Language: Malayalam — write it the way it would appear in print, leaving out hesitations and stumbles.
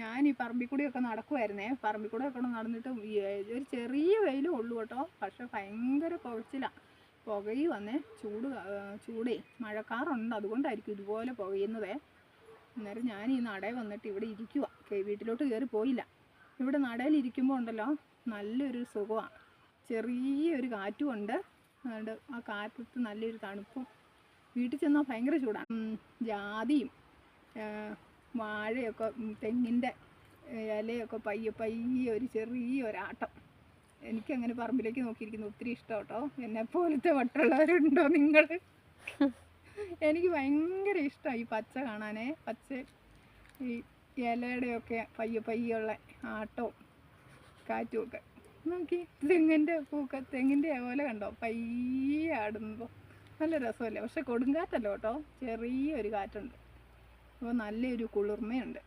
ഞാൻ ഈ പറമ്പിൽ കൂടിയൊക്കെ നടക്കുമായിരുന്നേ. പറമ്പിൽ കൂടെയൊക്കെ നടന്നിട്ട് ഒരു ചെറിയ വെയിലും ഉള്ളൂ കേട്ടോ. പക്ഷെ ഭയങ്കര പുകച്ചിലാണ്. പുകയും വന്നേ, ചൂടേ മഴക്കാറുണ്ട്, അതുകൊണ്ടായിരിക്കും ഇതുപോലെ പുകയുന്നതേ. അന്നേരം ഞാൻ ഈ നടയിൽ വന്നിട്ട് ഇവിടെ ഇരിക്കുക. വീട്ടിലോട്ട് കയറി പോയില്ല. ഇവിടെ നടയിൽ ഇരിക്കുമ്പോൾ ഉണ്ടല്ലോ നല്ലൊരു സുഖമാണ്. ചെറിയൊരു കാറ്റും ഉണ്ട്. അതുകൊണ്ട് ആ കാറ്റത്ത് നല്ലൊരു തണുപ്പും. വീട്ടിൽ ചെന്നാൽ ഭയങ്കര ചൂടാണ്. ജാതിയും വാഴയൊക്കെ, തെങ്ങിൻ്റെ ഇലയൊക്കെ പയ്യെ ഒരു ചെറിയൊരാട്ടം. എനിക്കങ്ങനെ പറമ്പിലേക്ക് നോക്കിയിരിക്കുന്നത് ഒത്തിരി ഇഷ്ടം കേട്ടോ. എന്നെപ്പോലത്തെ വട്ടുള്ളവരുണ്ടോ നിങ്ങൾ? എനിക്ക് ഭയങ്കര ഇഷ്ടമാണ് ഈ പച്ച കാണാനേ. പച്ച ഈ ഇലയുടെയൊക്കെ പയ്യുള്ള ആട്ടവും കാറ്റും ഒക്കെ നോക്കി. തെങ്ങിൻ്റെ പോലെ കണ്ടോ പയ്യെ ആടുമ്പോൾ നല്ല രസമല്ലേ. പക്ഷെ കൊടുങ്കാറ്റല്ലോ കേട്ടോ, ചെറിയൊരു കാറ്റുണ്ട്. അപ്പോൾ നല്ലൊരു കുളിർമയുണ്ട്.